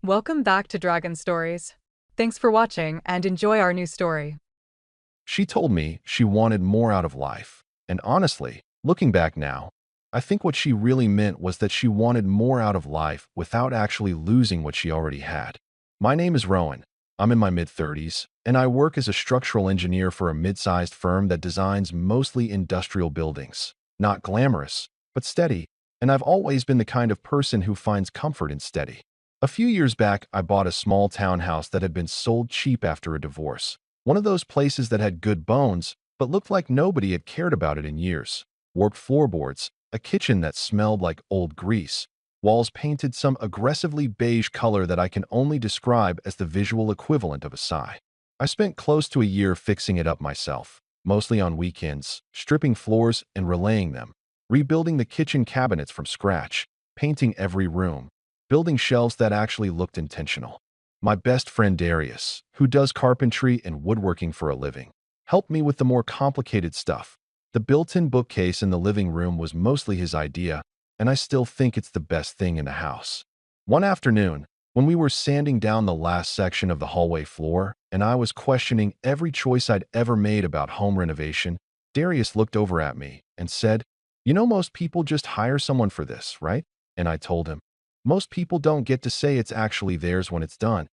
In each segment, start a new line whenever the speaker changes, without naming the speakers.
Welcome back to Dragon Stories. Thanks for watching and enjoy our new story.
She told me she wanted more out of life. And honestly, looking back now, I think what she really meant was that she wanted more out of life without actually losing what she already had. My name is Rowan. I'm in my mid-30s, and I work as a structural engineer for a mid-sized firm that designs mostly industrial buildings. Not glamorous, but steady, and I've always been the kind of person who finds comfort in steady. A few years back, I bought a small townhouse that had been sold cheap after a divorce. One of those places that had good bones, but looked like nobody had cared about it in years. Warped floorboards, a kitchen that smelled like old grease, walls painted some aggressively beige color that I can only describe as the visual equivalent of a sigh. I spent close to a year fixing it up myself, mostly on weekends, stripping floors and relaying them, rebuilding the kitchen cabinets from scratch, painting every room, building shelves that actually looked intentional. My best friend Darius, who does carpentry and woodworking for a living, helped me with the more complicated stuff. The built-in bookcase in the living room was mostly his idea, and I still think it's the best thing in the house. One afternoon, when we were sanding down the last section of the hallway floor, and I was questioning every choice I'd ever made about home renovation, Darius looked over at me and said, "You know, most people just hire someone for this, right?" And I told him, "Most people don't get to say it's actually theirs when it's done."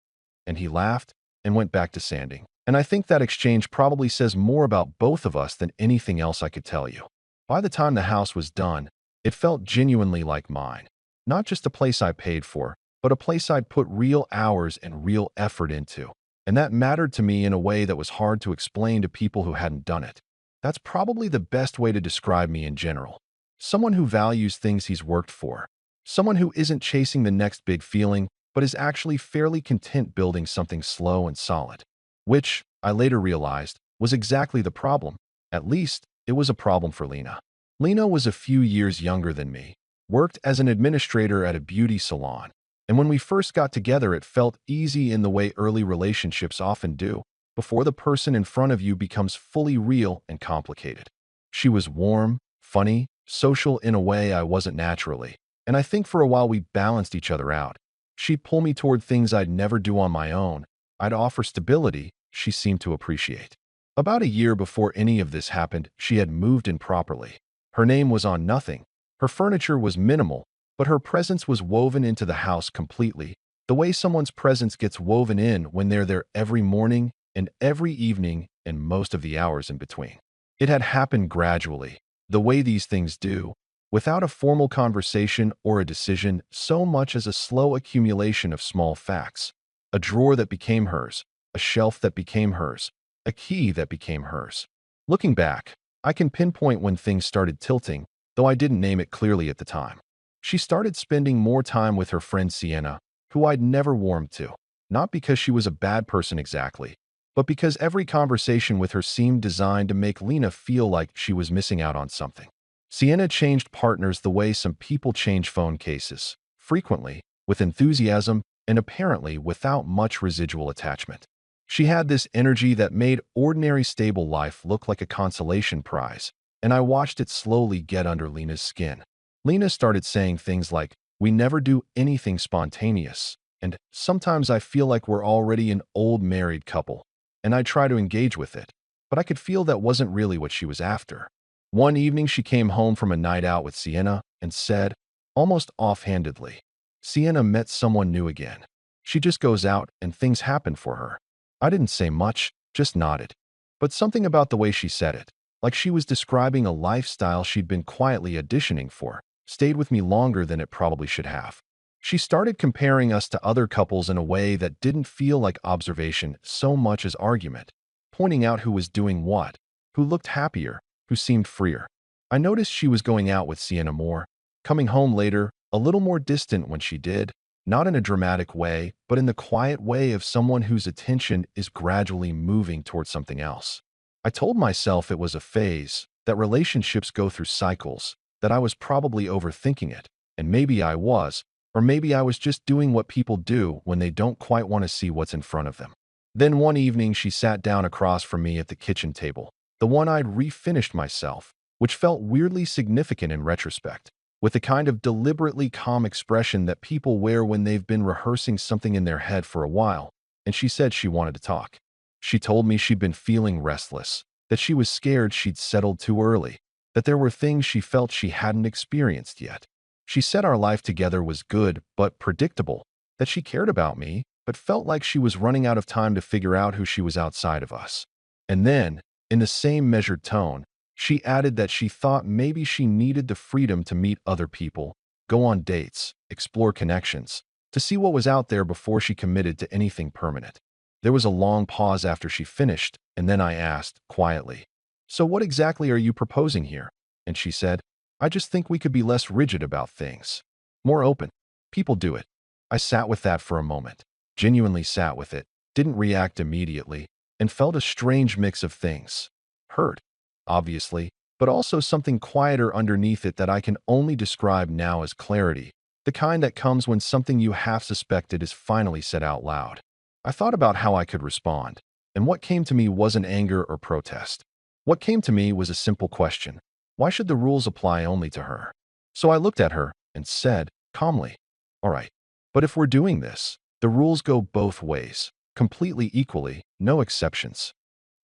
And he laughed and went back to sanding. And I think that exchange probably says more about both of us than anything else I could tell you. By the time the house was done, it felt genuinely like mine. Not just a place I paid for, but a place I'd put real hours and real effort into. And that mattered to me in a way that was hard to explain to people who hadn't done it. That's probably the best way to describe me in general. Someone who values things he's worked for. Someone who isn't chasing the next big feeling, but is actually fairly content building something slow and solid. Which, I later realized, was exactly the problem. At least, it was a problem for Lena. Lena was a few years younger than me, worked as an administrator at a beauty salon, and when we first got together it felt easy in the way early relationships often do, before the person in front of you becomes fully real and complicated. She was warm, funny, social in a way I wasn't naturally, and I think for a while we balanced each other out. She'd pull me toward things I'd never do on my own. I'd offer stability she seemed to appreciate. About a year before any of this happened, she had moved in properly. Her name was on nothing. Her furniture was minimal, but her presence was woven into the house completely, the way someone's presence gets woven in when they're there every morning and every evening and most of the hours in between. It had happened gradually, the way these things do, without a formal conversation or a decision, so much as a slow accumulation of small facts. A drawer that became hers, a shelf that became hers, a key that became hers. Looking back, I can pinpoint when things started tilting, though I didn't name it clearly at the time. She started spending more time with her friend Sienna, who I'd never warmed to, not because she was a bad person exactly, but because every conversation with her seemed designed to make Lena feel like she was missing out on something. Sienna changed partners the way some people change phone cases, frequently, with enthusiasm, and apparently without much residual attachment. She had this energy that made ordinary stable life look like a consolation prize, and I watched it slowly get under Lena's skin. Lena started saying things like, "We never do anything spontaneous," and "Sometimes I feel like we're already an old married couple," and I try to engage with it, but I could feel that wasn't really what she was after. One evening she came home from a night out with Sienna and said, almost offhandedly, "Sienna met someone new again. She just goes out and things happen for her." I didn't say much, just nodded. But something about the way she said it, like she was describing a lifestyle she'd been quietly auditioning for, stayed with me longer than it probably should have. She started comparing us to other couples in a way that didn't feel like observation so much as argument, pointing out who was doing what, who looked happier, who seemed freer. I noticed she was going out with Sienna more, coming home later, a little more distant when she did, not in a dramatic way, but in the quiet way of someone whose attention is gradually moving towards something else. I told myself it was a phase, that relationships go through cycles, that I was probably overthinking it, and maybe I was, or maybe I was just doing what people do when they don't quite want to see what's in front of them. Then one evening she sat down across from me at the kitchen table, the one I'd refinished myself, which felt weirdly significant in retrospect. with the kind of deliberately calm expression that people wear when they've been rehearsing something in their head for a while, and she said she wanted to talk. She told me she'd been feeling restless, that she was scared she'd settled too early, that there were things she felt she hadn't experienced yet. She said our life together was good but predictable, that she cared about me, but felt like she was running out of time to figure out who she was outside of us. And then, in the same measured tone, she added that she thought maybe she needed the freedom to meet other people, go on dates, explore connections, to see what was out there before she committed to anything permanent. There was a long pause after she finished, and then I asked, quietly, "So what exactly are you proposing here?" And she said, "I just think we could be less rigid about things. More open. People do it." I sat with that for a moment, genuinely sat with it, didn't react immediately, and felt a strange mix of things. Hurt, obviously, but also something quieter underneath it that I can only describe now as clarity, the kind that comes when something you half suspected is finally said out loud. I thought about how I could respond, and what came to me wasn't anger or protest. What came to me was a simple question. Why should the rules apply only to her? So I looked at her and said, calmly, "All right, but if we're doing this, the rules go both ways, completely equally, no exceptions."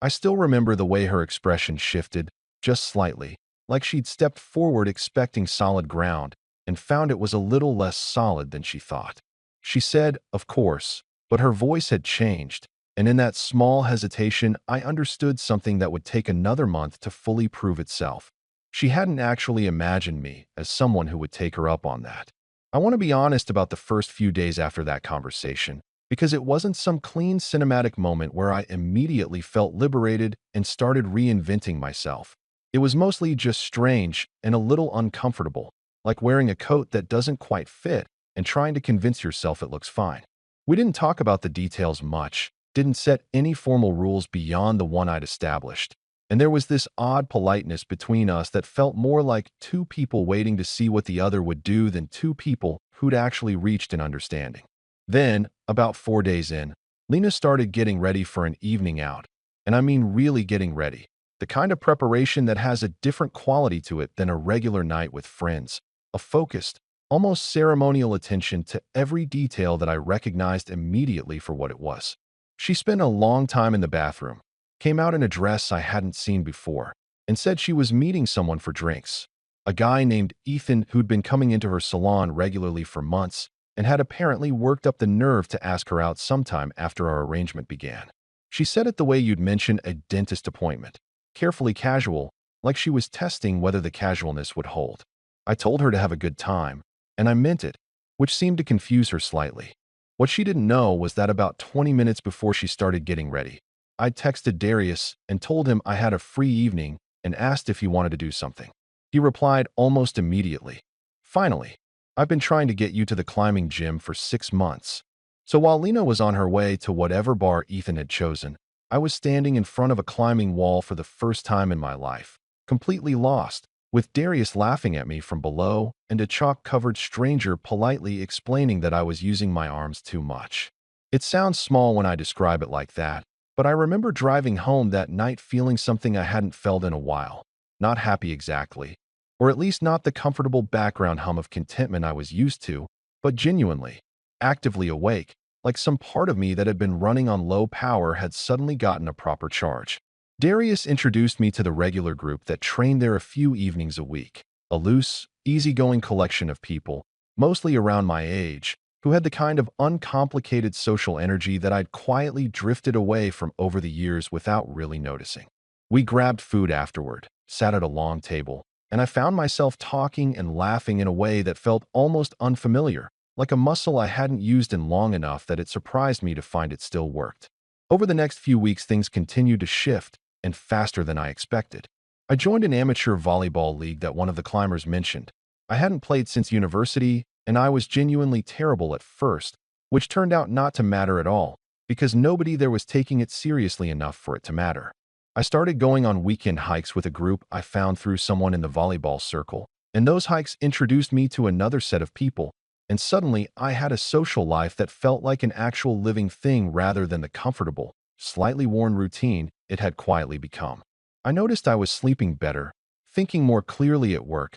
I still remember the way her expression shifted, just slightly, like she'd stepped forward expecting solid ground, and found it was a little less solid than she thought. She said, "Of course," but her voice had changed, and in that small hesitation, I understood something that would take another month to fully prove itself. She hadn't actually imagined me as someone who would take her up on that. I want to be honest about the first few days after that conversation, because it wasn't some clean cinematic moment where I immediately felt liberated and started reinventing myself. It was mostly just strange and a little uncomfortable, like wearing a coat that doesn't quite fit and trying to convince yourself it looks fine. We didn't talk about the details much, didn't set any formal rules beyond the one I'd established, and there was this odd politeness between us that felt more like two people waiting to see what the other would do than two people who'd actually reached an understanding. Then, about 4 days in, Lena started getting ready for an evening out, and I mean really getting ready, the kind of preparation that has a different quality to it than a regular night with friends, a focused, almost ceremonial attention to every detail that I recognized immediately for what it was. She spent a long time in the bathroom, came out in a dress I hadn't seen before, and said she was meeting someone for drinks. A guy named Ethan who'd been coming into her salon regularly for months and had apparently worked up the nerve to ask her out sometime after our arrangement began. She said it the way you'd mention a dentist appointment, carefully casual, like she was testing whether the casualness would hold. I told her to have a good time, and I meant it, which seemed to confuse her slightly. What she didn't know was that about 20 minutes before she started getting ready, I texted Darius and told him I had a free evening and asked if he wanted to do something. He replied almost immediately, "Finally, I've been trying to get you to the climbing gym for 6 months." So while Lena was on her way to whatever bar Ethan had chosen, I was standing in front of a climbing wall for the first time in my life, completely lost, with Darius laughing at me from below and a chalk-covered stranger politely explaining that I was using my arms too much. It sounds small when I describe it like that, but I remember driving home that night feeling something I hadn't felt in a while. Not happy exactly, or at least not the comfortable background hum of contentment I was used to, but genuinely, actively awake, like some part of me that had been running on low power had suddenly gotten a proper charge. Darius introduced me to the regular group that trained there a few evenings a week, a loose, easygoing collection of people, mostly around my age, who had the kind of uncomplicated social energy that I'd quietly drifted away from over the years without really noticing. We grabbed food afterward, sat at a long table, and I found myself talking and laughing in a way that felt almost unfamiliar, like a muscle I hadn't used in long enough that it surprised me to find it still worked. Over the next few weeks, things continued to shift, and faster than I expected. I joined an amateur volleyball league that one of the climbers mentioned. I hadn't played since university, and I was genuinely terrible at first, which turned out not to matter at all, because nobody there was taking it seriously enough for it to matter. I started going on weekend hikes with a group I found through someone in the volleyball circle, and those hikes introduced me to another set of people, and suddenly I had a social life that felt like an actual living thing rather than the comfortable, slightly worn routine it had quietly become. I noticed I was sleeping better, thinking more clearly at work,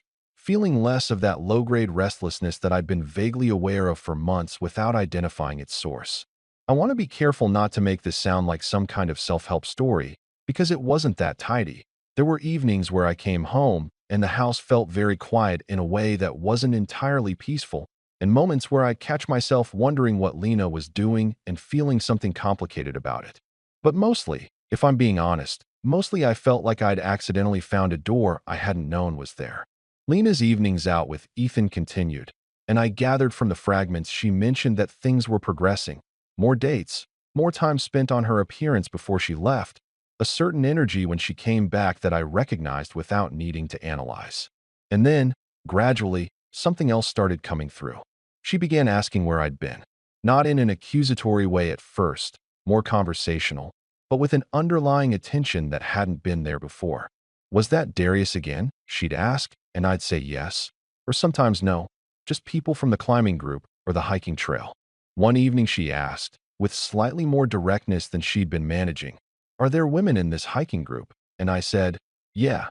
feeling less of that low-grade restlessness that I'd been vaguely aware of for months without identifying its source. I want to be careful not to make this sound like some kind of self-help story, because it wasn't that tidy. There were evenings where I came home, and the house felt very quiet in a way that wasn't entirely peaceful, and moments where I'd catch myself wondering what Lena was doing and feeling something complicated about it. But mostly, if I'm being honest, mostly I felt like I'd accidentally found a door I hadn't known was there. Lena's evenings out with Ethan continued, and I gathered from the fragments she mentioned that things were progressing. More dates, more time spent on her appearance before she left, a certain energy when she came back that I recognized without needing to analyze. And then, gradually, something else started coming through. She began asking where I'd been, not in an accusatory way at first, more conversational, but with an underlying attention that hadn't been there before. Was that Darius again? She'd ask, and I'd say yes, or sometimes no, just people from the climbing group or the hiking trail. One evening she asked, with slightly more directness than she'd been managing, "Are there women in this hiking group?" And I said, "Yeah,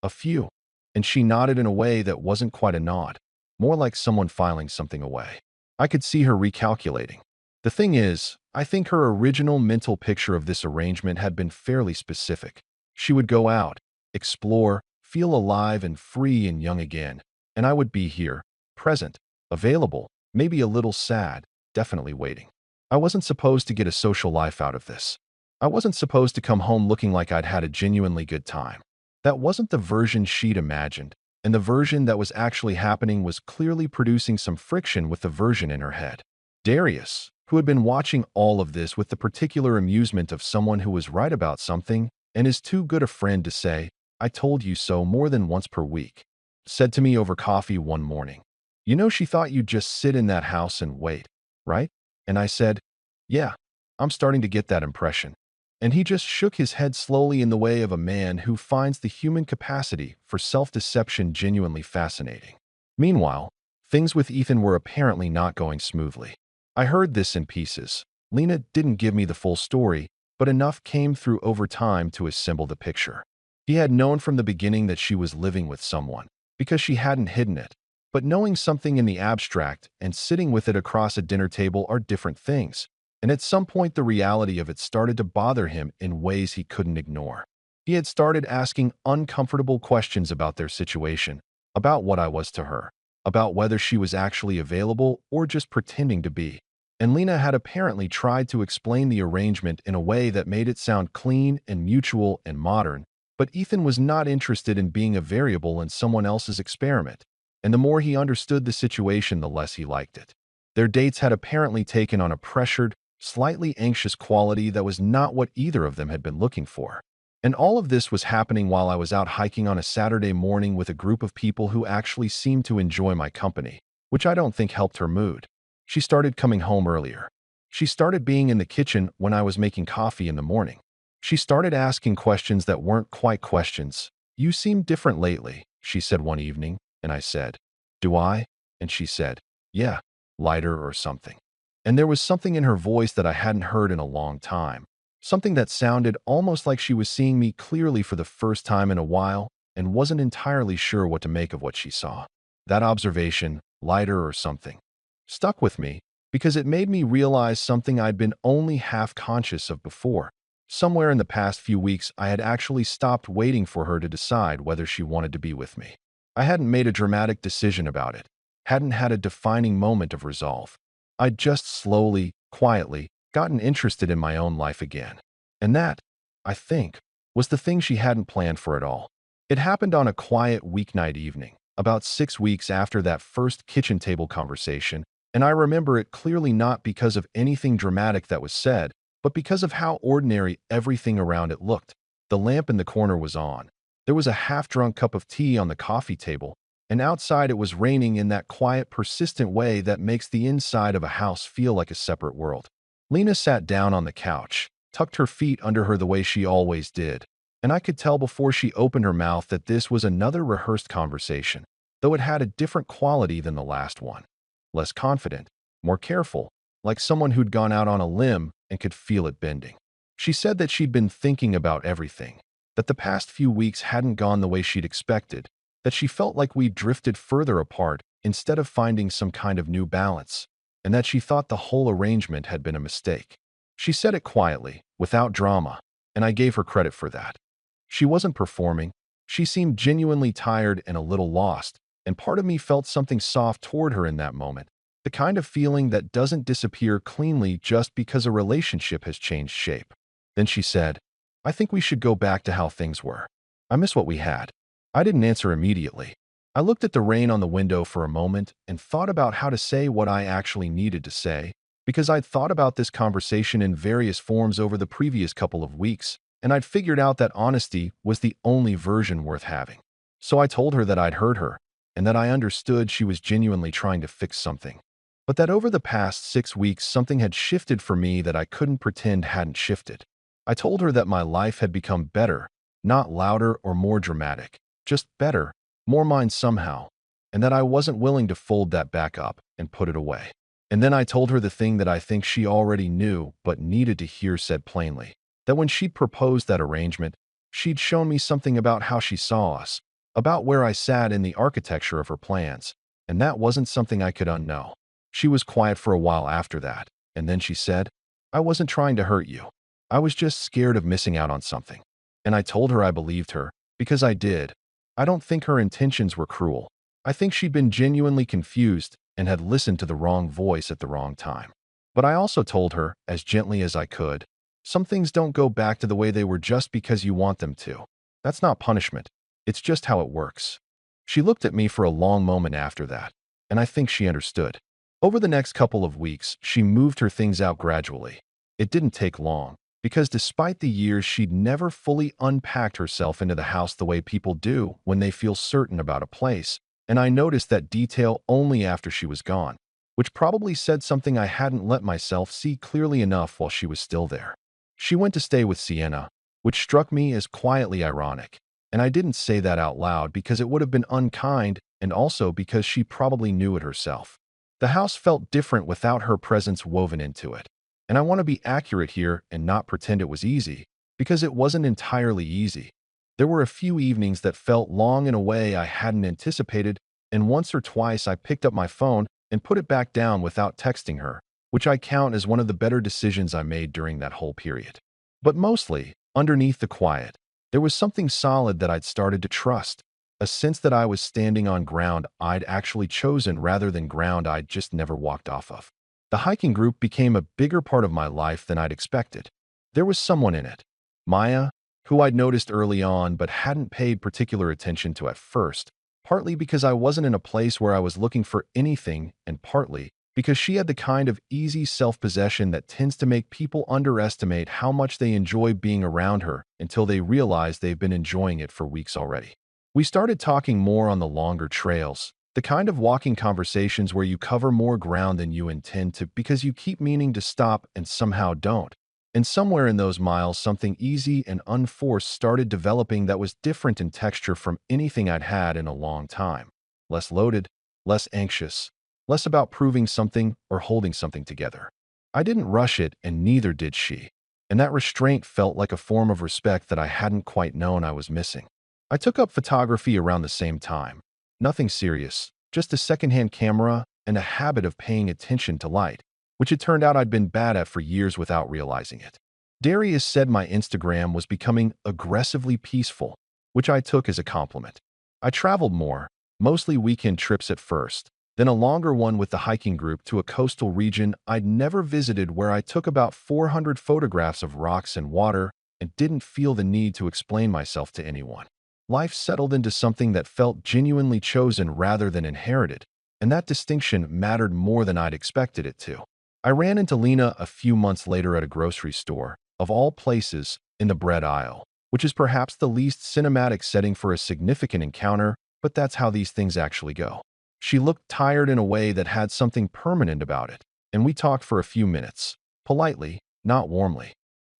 a few." And she nodded in a way that wasn't quite a nod, more like someone filing something away. I could see her recalculating. The thing is, I think her original mental picture of this arrangement had been fairly specific. She would go out, explore, feel alive and free and young again, and I would be here, present, available, maybe a little sad, definitely waiting. I wasn't supposed to get a social life out of this. I wasn't supposed to come home looking like I'd had a genuinely good time. That wasn't the version she'd imagined, and the version that was actually happening was clearly producing some friction with the version in her head. Darius, who had been watching all of this with the particular amusement of someone who was right about something and is too good a friend to say, "I told you so" more than once per week, said to me over coffee one morning, "You know, she thought you'd just sit in that house and wait, right?" And I said, "Yeah, I'm starting to get that impression." And he just shook his head slowly in the way of a man who finds the human capacity for self-deception genuinely fascinating. Meanwhile, things with Ethan were apparently not going smoothly. I heard this in pieces. Lena didn't give me the full story, but enough came through over time to assemble the picture. He had known from the beginning that she was living with someone, because she hadn't hidden it. But knowing something in the abstract and sitting with it across a dinner table are different things. And at some point the reality of it started to bother him in ways he couldn't ignore. He had started asking uncomfortable questions about their situation, about what I was to her, about whether she was actually available or just pretending to be. And Lena had apparently tried to explain the arrangement in a way that made it sound clean and mutual and modern, but Ethan was not interested in being a variable in someone else's experiment, and the more he understood the situation, the less he liked it. Their dates had apparently taken on a pressured, slightly anxious quality that was not what either of them had been looking for. And all of this was happening while I was out hiking on a Saturday morning with a group of people who actually seemed to enjoy my company, which I don't think helped her mood. She started coming home earlier. She started being in the kitchen when I was making coffee in the morning. She started asking questions that weren't quite questions. "You seem different lately," she said one evening, and I said, "Do I?" And she said, "Yeah, lighter or something." And there was something in her voice that I hadn't heard in a long time. Something that sounded almost like she was seeing me clearly for the first time in a while and wasn't entirely sure what to make of what she saw. That observation, lighter or something, stuck with me because it made me realize something I'd been only half conscious of before. Somewhere in the past few weeks, I had actually stopped waiting for her to decide whether she wanted to be with me. I hadn't made a dramatic decision about it, hadn't had a defining moment of resolve. I'd just slowly, quietly, gotten interested in my own life again. And that, I think, was the thing she hadn't planned for at all. It happened on a quiet weeknight evening, about 6 weeks after that first kitchen table conversation, and I remember it clearly not because of anything dramatic that was said, but because of how ordinary everything around it looked. The lamp in the corner was on. There was a half-drunk cup of tea on the coffee table, and outside it was raining in that quiet, persistent way that makes the inside of a house feel like a separate world. Lena sat down on the couch, tucked her feet under her the way she always did, and I could tell before she opened her mouth that this was another rehearsed conversation, though it had a different quality than the last one. Less confident, more careful, like someone who'd gone out on a limb and could feel it bending. She said that she'd been thinking about everything, that the past few weeks hadn't gone the way she'd expected, that she felt like we drifted further apart instead of finding some kind of new balance, and that she thought the whole arrangement had been a mistake. She said it quietly, without drama, and I gave her credit for that. She wasn't performing. She seemed genuinely tired and a little lost, and part of me felt something soft toward her in that moment, the kind of feeling that doesn't disappear cleanly just because a relationship has changed shape. Then she said, "I think we should go back to how things were. I miss what we had." I didn't answer immediately. I looked at the rain on the window for a moment and thought about how to say what I actually needed to say, because I'd thought about this conversation in various forms over the previous couple of weeks, and I'd figured out that honesty was the only version worth having. So I told her that I'd heard her, and that I understood she was genuinely trying to fix something. But that over the past 6 weeks, something had shifted for me that I couldn't pretend hadn't shifted. I told her that my life had become better, not louder or more dramatic, just better, more mine somehow, and that I wasn't willing to fold that back up and put it away. And then I told her the thing that I think she already knew but needed to hear said plainly, that when she proposed that arrangement, she'd shown me something about how she saw us, about where I sat in the architecture of her plans, and that wasn't something I could unknow. She was quiet for a while after that, and then she said, "I wasn't trying to hurt you. I was just scared of missing out on something." And I told her I believed her, because I did. I don't think her intentions were cruel. I think she'd been genuinely confused and had listened to the wrong voice at the wrong time. But I also told her, as gently as I could, some things don't go back to the way they were just because you want them to. That's not punishment. It's just how it works. She looked at me for a long moment after that, and I think she understood. Over the next couple of weeks, she moved her things out gradually. It didn't take long, because despite the years, she'd never fully unpacked herself into the house the way people do when they feel certain about a place, and I noticed that detail only after she was gone, which probably said something I hadn't let myself see clearly enough while she was still there. She went to stay with Sienna, which struck me as quietly ironic, and I didn't say that out loud because it would have been unkind and also because she probably knew it herself. The house felt different without her presence woven into it. And I want to be accurate here and not pretend it was easy, because it wasn't entirely easy. There were a few evenings that felt long in a way I hadn't anticipated, and once or twice I picked up my phone and put it back down without texting her, which I count as one of the better decisions I made during that whole period. But mostly, underneath the quiet, there was something solid that I'd started to trust, a sense that I was standing on ground I'd actually chosen rather than ground I'd just never walked off of. The hiking group became a bigger part of my life than I'd expected. There was someone in it, Maya, who I'd noticed early on but hadn't paid particular attention to at first, partly because I wasn't in a place where I was looking for anything, and partly because she had the kind of easy self-possession that tends to make people underestimate how much they enjoy being around her until they realize they've been enjoying it for weeks already. We started talking more on the longer trails, the kind of walking conversations where you cover more ground than you intend to because you keep meaning to stop and somehow don't. And somewhere in those miles, something easy and unforced started developing that was different in texture from anything I'd had in a long time. Less loaded, less anxious, less about proving something or holding something together. I didn't rush it, and neither did she. And that restraint felt like a form of respect that I hadn't quite known I was missing. I took up photography around the same time. Nothing serious, just a secondhand camera and a habit of paying attention to light, which it turned out I'd been bad at for years without realizing it. Darius said my Instagram was becoming aggressively peaceful, which I took as a compliment. I traveled more, mostly weekend trips at first, then a longer one with the hiking group to a coastal region I'd never visited where I took about 400 photographs of rocks and water and didn't feel the need to explain myself to anyone. Life settled into something that felt genuinely chosen rather than inherited, and that distinction mattered more than I'd expected it to. I ran into Lena a few months later at a grocery store, of all places, in the bread aisle, which is perhaps the least cinematic setting for a significant encounter, but that's how these things actually go. She looked tired in a way that had something permanent about it, and we talked for a few minutes, politely, not warmly,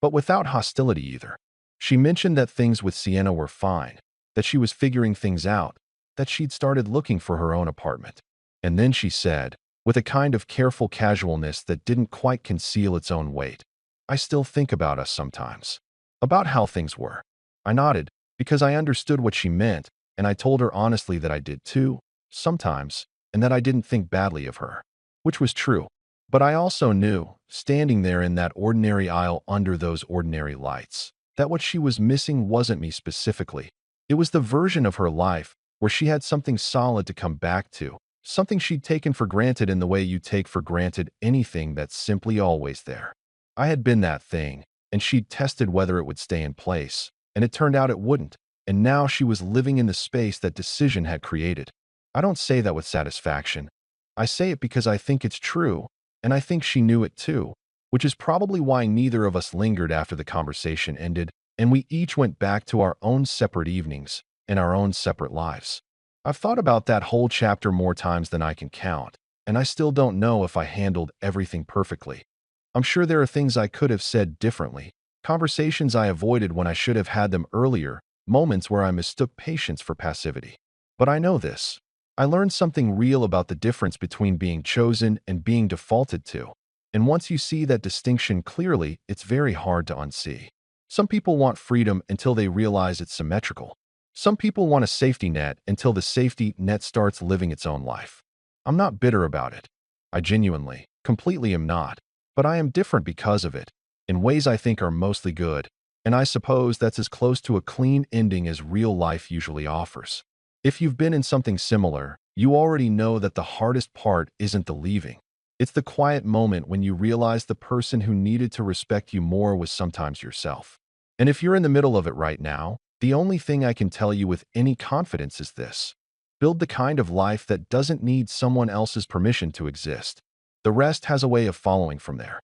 but without hostility either. She mentioned that things with Sienna were fine, that she was figuring things out, that she'd started looking for her own apartment. And then she said, with a kind of careful casualness that didn't quite conceal its own weight, "I still think about us sometimes. About how things were." I nodded, because I understood what she meant, And I told her honestly that I did too, sometimes, and that I didn't think badly of her, which was true. But I also knew, standing there in that ordinary aisle under those ordinary lights, that what she was missing wasn't me specifically. It was the version of her life where she had something solid to come back to, something she'd taken for granted in the way you take for granted anything that's simply always there. I had been that thing, and she'd tested whether it would stay in place, and it turned out it wouldn't, and now she was living in the space that decision had created. I don't say that with satisfaction. I say it because I think it's true, and I think she knew it too, which is probably why neither of us lingered after the conversation ended, and we each went back to our own separate evenings and our own separate lives. I've thought about that whole chapter more times than I can count, and I still don't know if I handled everything perfectly. I'm sure there are things I could have said differently, conversations I avoided when I should have had them earlier, moments where I mistook patience for passivity. But I know this. I learned something real about the difference between being chosen and being defaulted to. And once you see that distinction clearly, it's very hard to unsee. Some people want freedom until they realize it's symmetrical. Some people want a safety net until the safety net starts living its own life. I'm not bitter about it. I genuinely, completely am not. But I am different because of it, in ways I think are mostly good, and I suppose that's as close to a clean ending as real life usually offers. If you've been in something similar, you already know that the hardest part isn't the leaving. It's the quiet moment when you realize the person who needed to respect you more was sometimes yourself. And if you're in the middle of it right now, the only thing I can tell you with any confidence is this. Build the kind of life that doesn't need someone else's permission to exist. The rest has a way of following from there.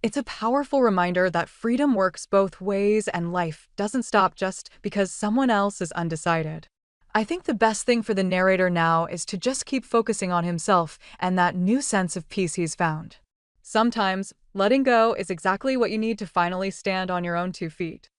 It's a powerful reminder that freedom works both ways and life doesn't stop just because someone else is undecided. I think the best thing for the narrator now is to just keep focusing on himself and that new sense of peace he's found. Sometimes, letting go is exactly what you need to finally stand on your own 2 feet.